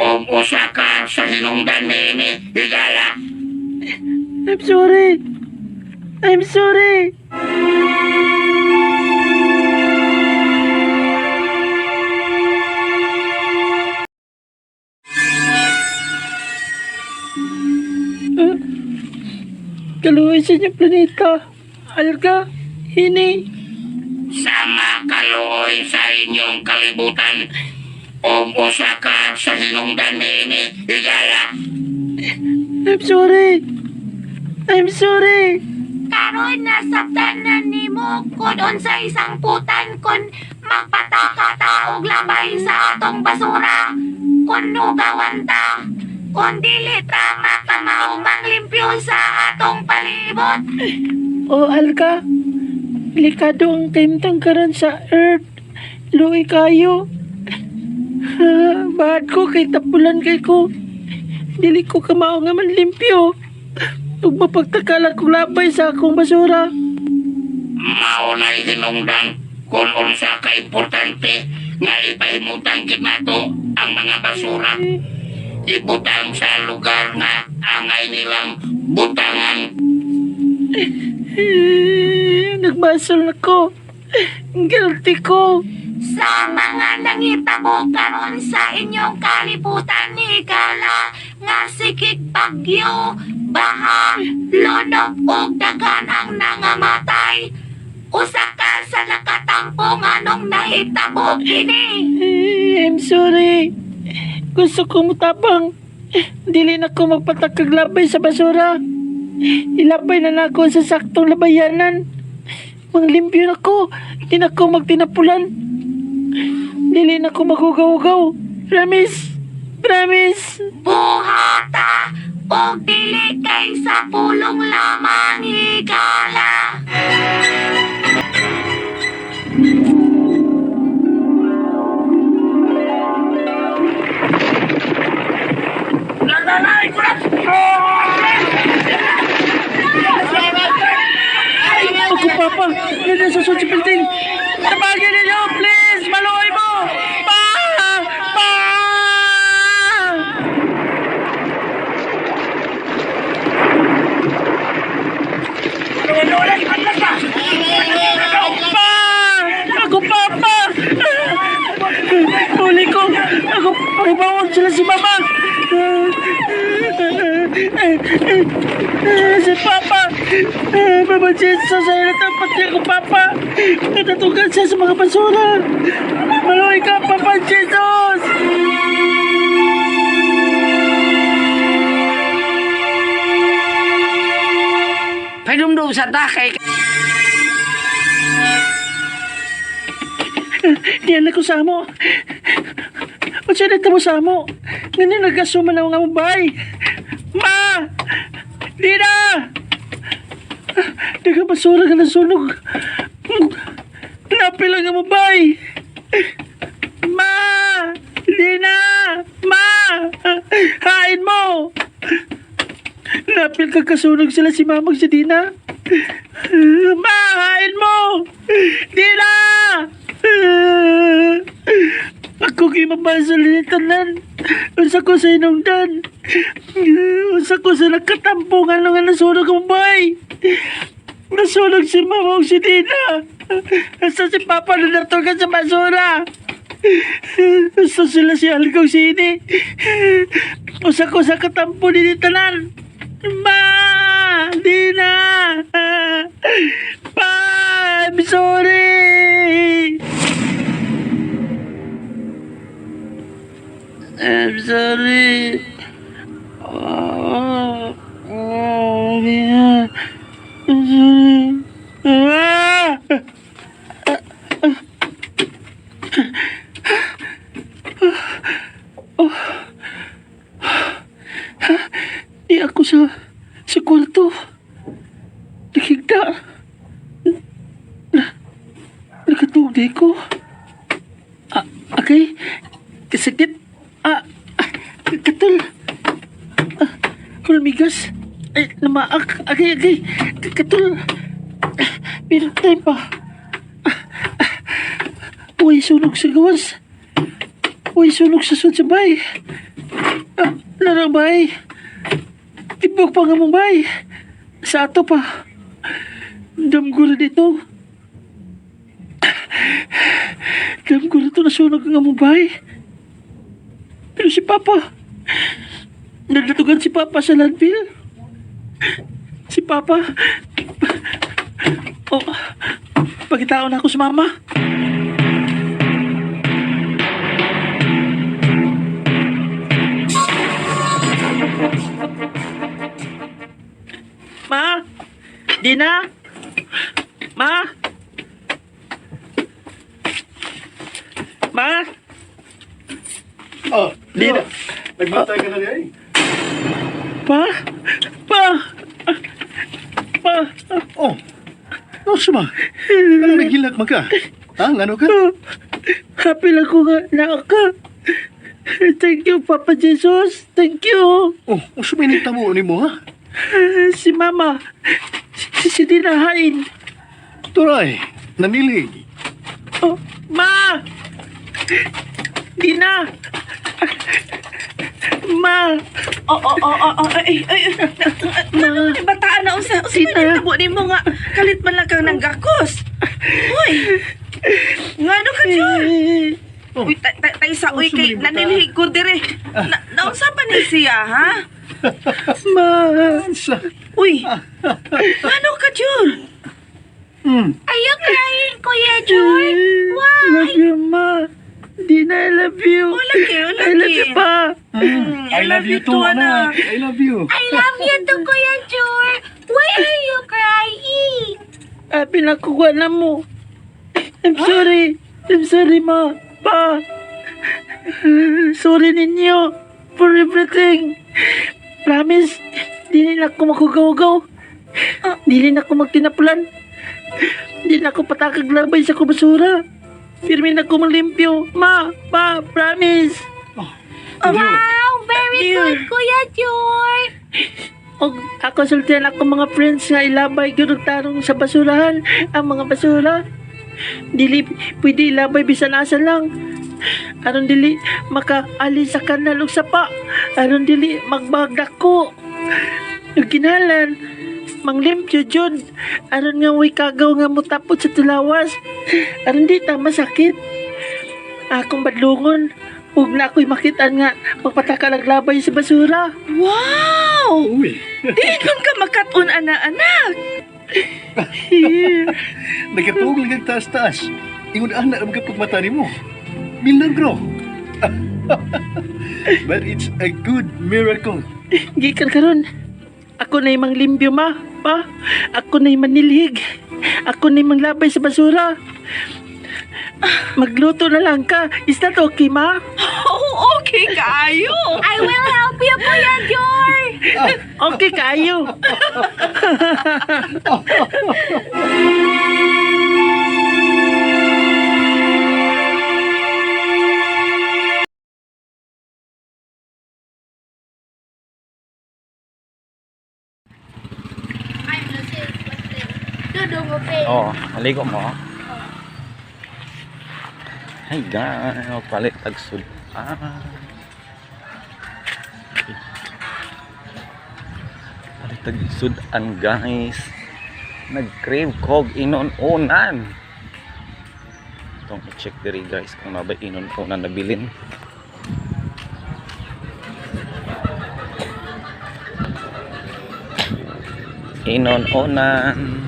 O usa ka sa hinungdan ni higala. I'm sorry. I'm sorry. Kaluoy sa inyong planeta. Alga, hini. Sama kaluoy sa inyong kalibutan. O usa ka sa hinungdan ni higala. I'm sorry. I'm sorry. Karon nasabtan na nimo kun unsa isang putan kun magpataka og labay sa atong basura. Kun nugawan ta, kun dili ta makamaw manglimpyo sa atong palibot. O Alga, delikado ang kaimtang karon sa Earth. Luoy kayo. Bahad ko kay tapulan kay ko. Dili ko kamao nga manlimpyo. Ug mapagtakala kong labay sa akong basura. Mao na'y hinungdan kung unsa ka importante nga ipahimutan gid nato ang mga basura. Ibutang sa lugar nga angay nilang butangan. Nagmasol ako. Guilty ko. Sa mga nangitabo karon sa inyong kalibutan ni Gala nga sikig bagyo, baha, lonok ug dagan ang nangamatay. Usa ka sa nakatampong anong nahitabo kini. I'm sorry. Gusto ko mutabang. Dili na ko magpatakag labay sa basura. Ilabay na ako sa saktong labayanan. Manglimpyo na ko. Di na ko magtinapulan. Dili na ko magugaw-gaw. Promise. Promise. Buhata o dili kay sa pulong lamang higala. Ako papa. Yan sa susi building. Tabagin ninyo, please. Maluoy mo. Pa! Pa! Pa! Ako papa. Huli ko. Ako pakibawon sila si mama. Si Papa! Mama Jesus, ay natapat niya ko, Papa! Natatugan siya sa mga basura! Maluhay ka, Papa Jesus! Paidumdum sa takay. Diyan ako sa mo. O siya mo sa mo. Ngayon nagkasuman na mga mabay. Ma! Dina! Nagkabasura ka ng sunog. Napil ang mabay. Ma! Dina! Ma! Hain mo! Napil kagkasunog sila si Mamang si Dina. Ma! Hain mo! Dina! Ako kay mapasalitan unsa ko sa inungdan. Unsa ko sa nagkatampungan nga nasunog ang bay. Nasunog si Mama o si Dina. Unsa si Papa na natugan sa basura. Unsa sila si Algaw si Ini. Unsa ko sa katampo ni tanan. Ma! Dina! Pa! I'm sorry! I'm sorry. Yeah. I'm sorry. Di ako sa kwarto. Nakikita. Nakatulog di ko. Okay. Kasakit. Katul. Kulmigas. Ay, namaak. Agay. Katul. Pero time pa. Uy, sunog sa gawas. Uy, sunog sa sabay. Narabay. Tibok pa nga mong bay. Sa ato pa. Damgura dito. Damgura to nasunog nga mong bay. Pero si Papa, nagdatugan si Papa sa landfill. Si Papa, pagkitaon ako sa Mama. Ma? Dina? Ma? Ma? Oh, Dina. Nagmatay ka na niya eh. Pa? Oh, suma. Ano nagilak mo ka? Ha? Ngano ka? Happy lang ko nga na ka. Thank you, Papa Jesus. Thank you. Oh, suminita mo ni mo ha? Si Mama. Si Dinahain. Turay, nanilig. Oh, Ma! Dina! Ma! Bataan na unsa Sina? tabo nimo nga kalit man lang kang nanggakos. Uy. Ngano ka diyan? Uy, tay sa uy kay nanilihig ko dire. Naunsa pa ni siya, ha? Ma! Uy. Ngano ka diyan? Are you crying, Kuya George? Why? Love you, Ma. Dina, I love you. Lagi. I love you, Pa. I love you too, anak. I love you. I love you too, Kuya George. Why are you crying? Pinakuha na mo. I'm sorry, Ma. Pa. Sorry ninyo for everything. Promise, di na ako makugaw-gaw. Di na ako magtinapulan. Di na ako patakaglabay sa kubasura. Firme na ako malimpyo. Ma, Pa, promise. Wow, very good, Kuya George. Og ako sultihan ako mga friends nga ilabay gyud og tarong sa basurahan ang mga basura. Dili pwede ilabay bisan asa lang. Aron dili makaalis sa kanal ug sapa. Aron dili magbagdako. Ug kinahanglan manglimpyo jud. Aron nga way kagaw nga mutapot sa tulawas. Aron di ta masakit. Akong badlungon Huwag na ako'y makita nga magpataka naglabay sa basura. Wow! Uy, Digon ka makatun, anak. nagkatawag lang ng taas-taas. Ingon anak ang kapagmata ni mo. Milagro. But it's a good miracle. Gikan karon. Ako na imang limbyo ma. Pa. Ako na imang nilhig. Ako na imang labay sa basura. Magluto na lang ka. Is that okay, ma? Oh, okay kayo. I will help you, Kuya Jor! Okay kayo. Dudong mo, pe. Oo, maligo mo. Ay, gano'n, palit tagsud. Palit tagsud an guys. Nag-crave kog inon-unan. Itong i-check diri guys kung nabay inon-unan nabilin. Inon-unan.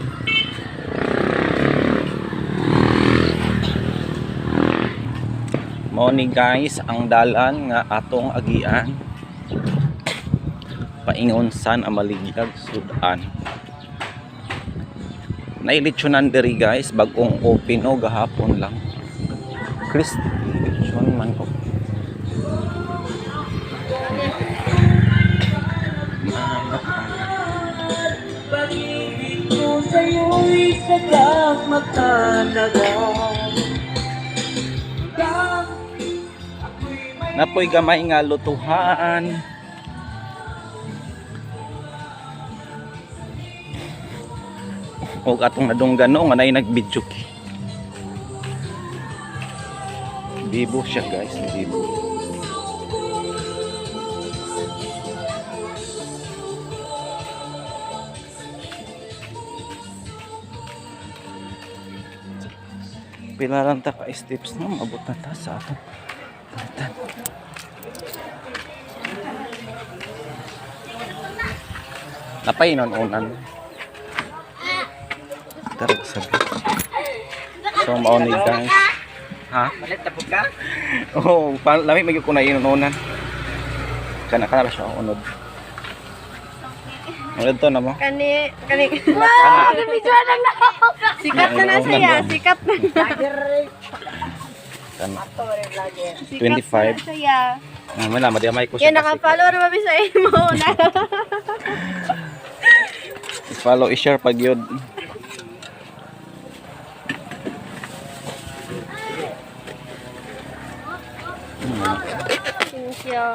Mo ni guys ang dalan nga atong agian paingonsan ang maligyag sudan. Nailitsyonan diri guys bagong open o gahapon lang. Christian man ko. Pag-ibig ko sa'yo'y sadyang magtalaga. Napoy gamay nga lutuhan. O atong nadunggano nga nay nagbidyo ki. Bibo siya guys, bibo. Pila lang ta ka steps no, mabot na ta sa ato. Palitan. Napay inon-unan. Tarag sabi. So mauni guys. Ha? Malit tapos ka? Oh, lami magyud ko na inon-unan. Kana siya unod. Unod to na mo. Kani. Wow! Nabidyoan lang na ako. Sikat na siya. Sikat na. Kana. Sikat 25. na siya. Wala, madamay ko Yan, siya. naka-follow rin mabisahin mo na. Follow, i-share pag yun. Thank you.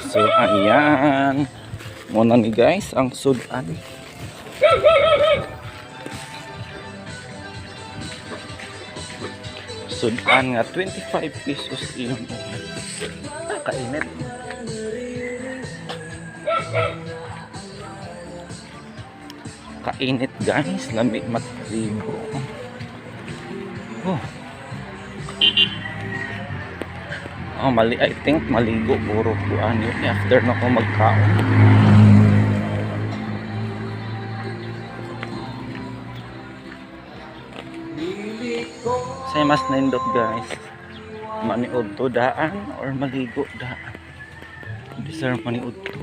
So, ayan. Muna ni guys, ang sudan. Sudan nga, 25 pesos yun. Kainit. Kainit guys, lamig matligo. Oh, mali, I think maligo puro kuan yun after na ko magkaon. Say mas nindot guys. Maniud to daan or maligo daan. Deserve maniud to.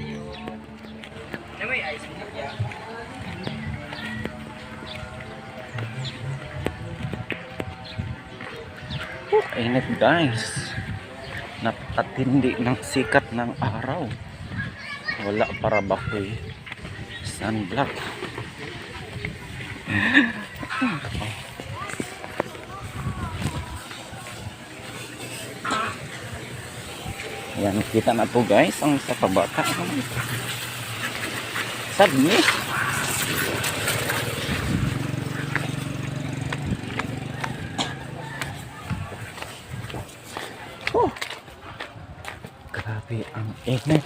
Init guys. Napakatindi ng sikat ng araw. Wala para bakoy sunblock. Yan, kita na to guys ang sa kabata. Submit. Grabe ang init.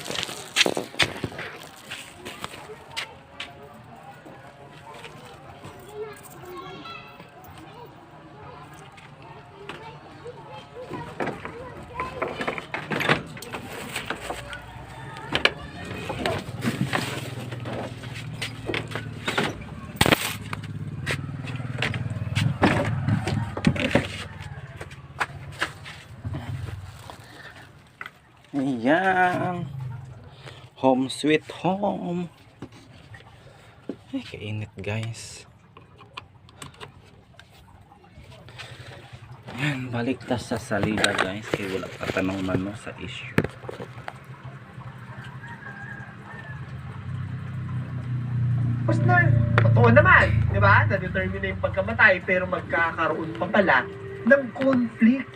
Ayan. Home sweet home. Ay, kainit guys. Ayan, balik ta sa salida guys. Kaya wala pa tanong man sa issue. Partner, totoo naman, di ba? Na-determine na yung pagkamatay pero magkakaroon pa pala ng conflict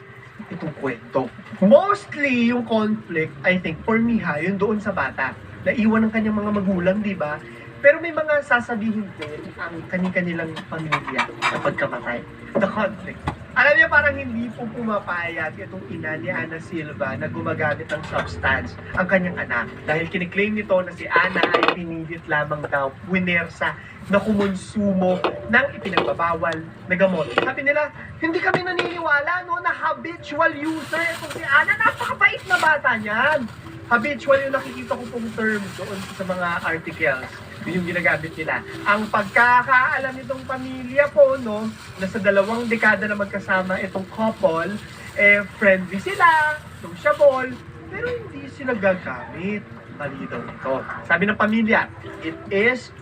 itong kwento. Mostly yung conflict, I think, for me ha, yun doon sa bata. Naiwan ng kanyang mga magulang, di ba? Pero may mga sasabihin din ang kanilang pamilya sa pagkamatay. The conflict. Alam niyo, parang hindi po pumapayag itong ina ni Ana Silva na gumagamit ng substance ang kanyang anak. Dahil kiniklaim nito na si Ana ay pinilit lamang daw, winersa, na kumonsumo ng ipinagbabawal na gamot. Sabi nila, hindi kami naniniwala no, na habitual user itong si Ana. Napakabait na bata niyan. Habitual yung nakikita ko pong term doon sa mga articles. Yun yung ginagamit nila. Ang pagkakaalam nitong pamilya po, no, na sa 2 dekada na magkasama itong couple, friendly sila, sociable, pero hindi sila gagamit. Mali daw ito. Sabi ng pamilya, it is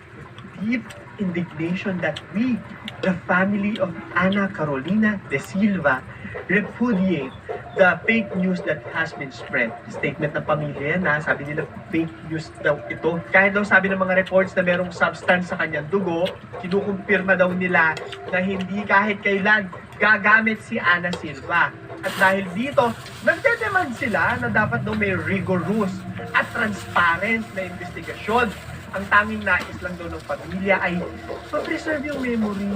deep indignation that we, the family of Ana Carolina de Silva, repudiate the fake news that has been spread. Statement ng pamilya na sabi nila fake news daw ito. Kahit daw sabi ng mga reports na merong substance sa kanyang dugo, kinukumpirma daw nila na hindi kahit kailan gagamit si Ana Silva. At dahil dito, nagdedemand sila na dapat daw may rigorous at transparent na investigasyon. Ang tanging nais lang daw ng pamilya ay ma-preserve yung memory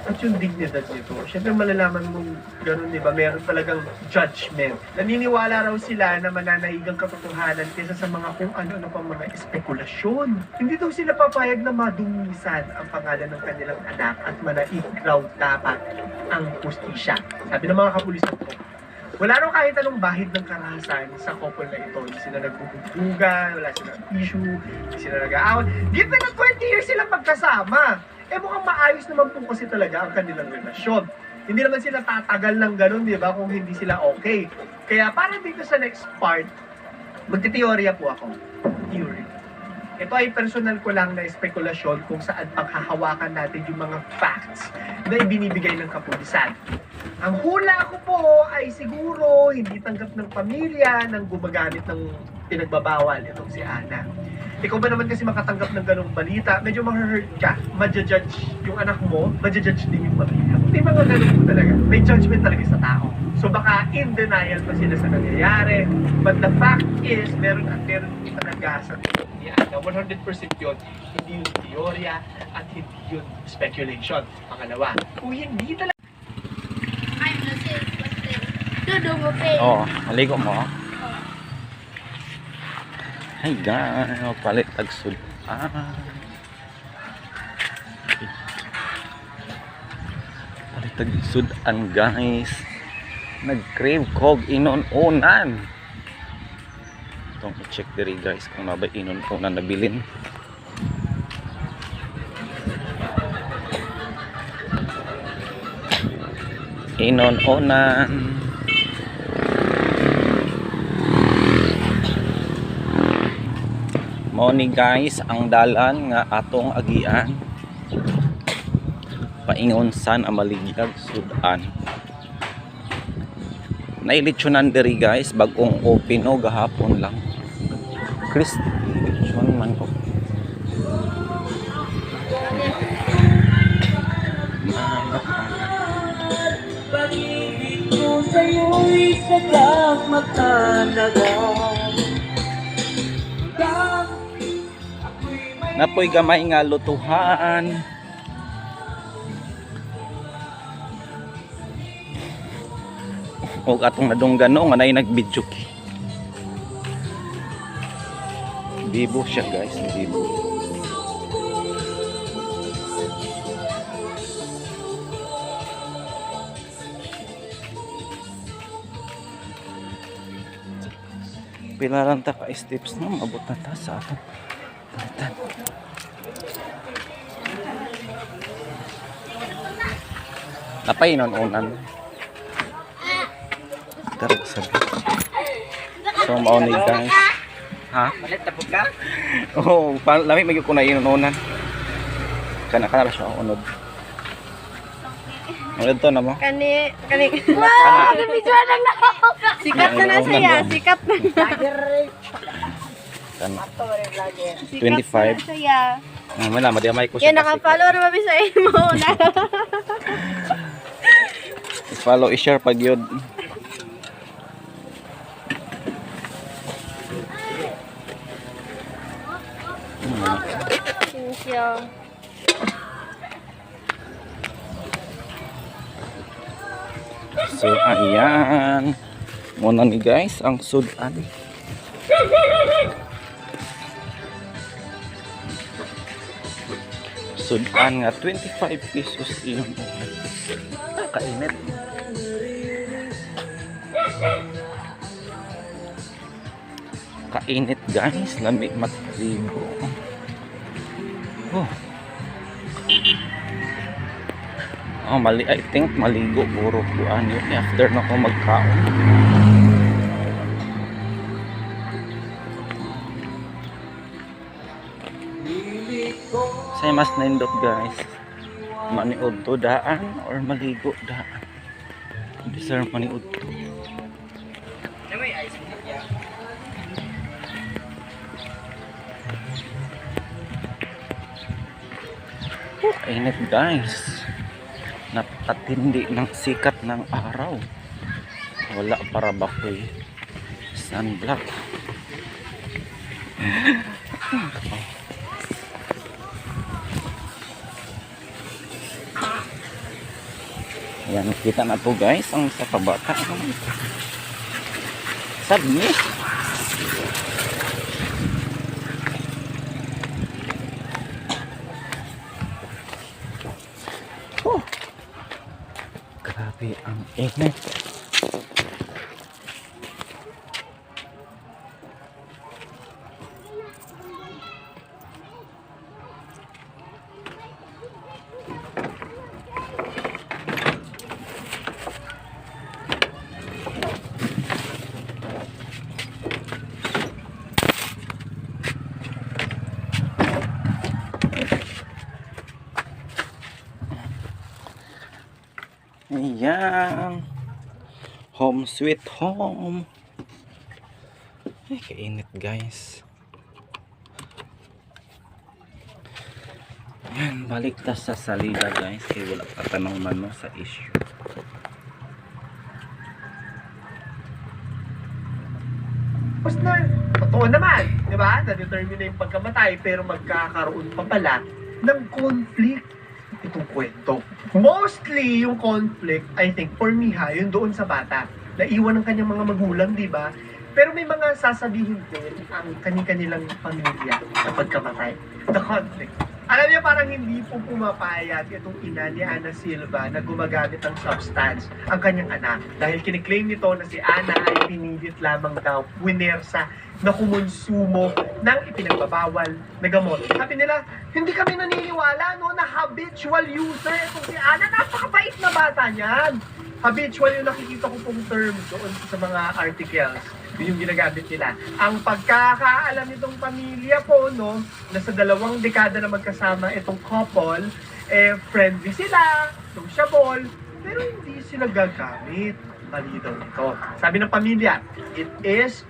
at yung dignidad nito. Siyempre malalaman mong gano'n, di ba? Meron talagang judgment. Naniniwala raw sila na mananahigang katotohanan kaysa sa mga kung ano-ano pang mga espekulasyon. Hindi daw sila papayag na madumisan ang pangalan ng kanilang anak at manaig raw dapat ang hustisya. Sabi ng mga kapulisan po, wala raw kahit anong bahid ng karahasan sa couple na ito. Hindi sila nagbubugan, wala silang issue, hindi sila nag-aaway. Given na 20 years silang magkasama, mukhang maayos naman po kasi talaga ang kanilang relasyon. Hindi naman sila tatagal ng ganun, di ba, kung hindi sila okay. Kaya para dito sa next part, magtiteorya po ako. Theory. Ito ay personal ko lang na espekulasyon kung saan paghahawakan natin yung mga facts na ibinibigay ng kapulisan. Ang hula ko po ay siguro hindi tanggap ng pamilya nang gumagamit ng pinagbabawal itong si Ana. Ikaw ba naman kasi makatanggap ng ganong balita, medyo ma-hurt ka, ma-judge yung anak mo, ma-judge din yung pamilya. May mga ganun po talaga. May judgment talaga sa tao. So baka in denial pa sila sa nangyayari. But the fact is, meron talaga sa ni Ana. 100% yun. Hindi yun teorya at hindi yun speculation. Pangalawa, kung hindi talaga Oh, maligo mo. Ay, gano'n. Palit tagsud. Palit tagsudan, guys. Nag-crave kog inon-unan. Itong i-check diri, guys, kung nabay inon-unan na bilin. Inon-unan. Mao ni guys ang dalan nga atong agian paingon san Amaligag Sudan. Nailitsyonan diri guys bagong open o gahapon lang. Christy litsyon man ko. Pag-ibig ko sa'yo'y sadyang magtalaga. Napoy gamay nga lutuhan. Og atong nadunggano nga nay nagbidyo ki. Bibo siya guys, bibo. Pila lang ta ka steps no, mabot na ta sa atong palitan. Napay inon-unan. Tarag sabi. So mauni guys. Ha? Malit na po ka? Oh, lami magyud ko na inunan. Kana siya unod. Unod to na mo. Kani. Wow, picture lang na. Sikat na na siya, sikat na. Kana. Sikat 25. na siya. Wala, madamay ko Yan, siya. naka-follow na mabi sa imo na. Follow, i-share pag yun. Thank you. So, ayan. Muna ni guys, ang sudan. Sudan nga 25 pesos iyon. Kainit. Kainit guys, lamig matligo. Oh, mali, I think maligo puro kuan yun after na ko magkaon. Say mas nindot guys. Maniud to daan or maligo daan. Deserve maniud to. Init guys. Napakatindi ng sikat ng araw. Wala para bakoy sunblock. Yan, kita na po guys ang sa kabata. Sabi grabe ang init. Ayan. Home sweet home. Ay, kainit guys. Ayan, balik ta sa salida guys. Kaya wala pa tanong mano sa issue. Partner, totoo naman, di ba? Na-determine na yung pagkamatay pero magkakaroon pa pala ng conflict itong kwento. Mostly yung conflict, I think, for me ha, yun doon sa bata. Naiwan ng kanyang mga magulang, di ba? Pero may mga sasabihin din ang kanilang pamilya sa pagkamatay. The conflict. Alam niyo, parang hindi po pumapayag itong ina ni Ana Silva na gumagamit ng substance ang kanyang anak. Dahil kiniklaim nito na si Ana ay pinilit lamang daw, winersa, na kumonsumo ng ipinagbabawal na gamot. Sabi nila, hindi kami naniniwala no, na habitual user itong si Ana. Napakabait na bata niyan. Habitual yung nakikita ko pong term doon sa mga articles. Yun yung ginagamit nila. Ang pagkakaalam nitong pamilya po, no, na sa 2 dekada na magkasama itong couple, friendly sila, sociable, pero hindi sila gagamit. Mali daw ito. Sabi ng pamilya, it is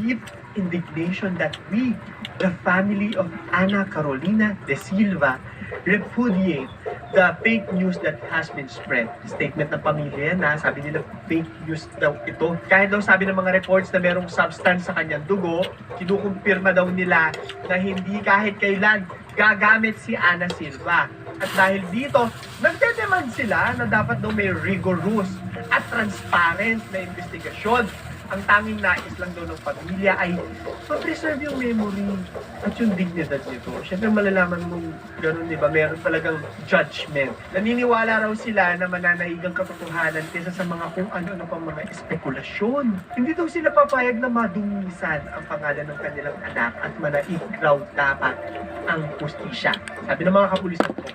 deep indignation that we, the family of Ana Carolina de Silva, repudiate the fake news that has been spread. Statement ng pamilya na sabi nila fake news daw ito. Kahit daw sabi ng mga reports na merong substance sa kanyang dugo, kinukumpirma daw nila na hindi kahit kailan gagamit si Ana Silva. At dahil dito, nagdedemand sila na dapat daw may rigorous at transparent na investigasyon. Ang tanging nais lang daw ng pamilya ay ma-preserve yung memory at yung dignidad nito. Siyempre malalaman mong gano'n, di ba? Meron talagang judgment. Naniniwala raw sila na mananahigang katotohanan kaysa sa mga kung ano-ano pang mga espekulasyon. Hindi daw sila papayag na madungisan ang pangalan ng kanilang anak at manaig raw dapat ang hustisya. Sabi ng mga kapulisan po,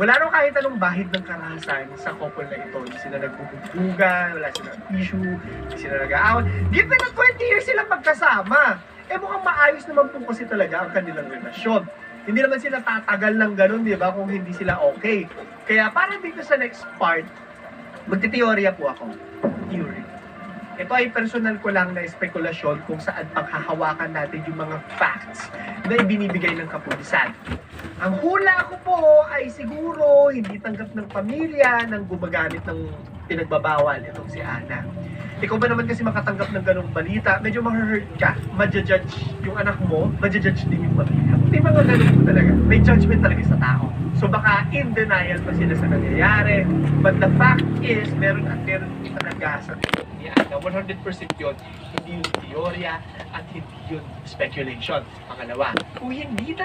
Wala raw kahit anong bahid ng karahasan sa couple na ito. Hindi sila nagbubugan, wala silang issue, hindi sila nag-aawat. Given na 20 years silang magkasama, mukhang maayos naman po kasi talaga ang kanilang relasyon. Hindi naman sila tatagal ng ganun, di ba, kung hindi sila okay. Kaya para dito sa next part, magtiteorya po ako. Theory. Ito ay personal ko lang na espekulasyon kung saan paghahawakan natin yung mga facts na ibinibigay ng kapulisan. Ang hula ko po ay siguro hindi tanggap ng pamilya nang gumagamit ng pinagbabawal itong si Ana. Ikaw ba naman kasi makatanggap ng ganong balita, medyo ma-hurt ka, ma-judge yung anak mo, ma-judge din yung pamilya. May mga ganun po talaga. May judgment talaga sa tao. So baka in denial pa sila sa nangyayari. But the fact is, meron talaga sa ni Ana. 100% yun. Hindi yung teorya at hindi yun speculation. Pangalawa, kung hindi talaga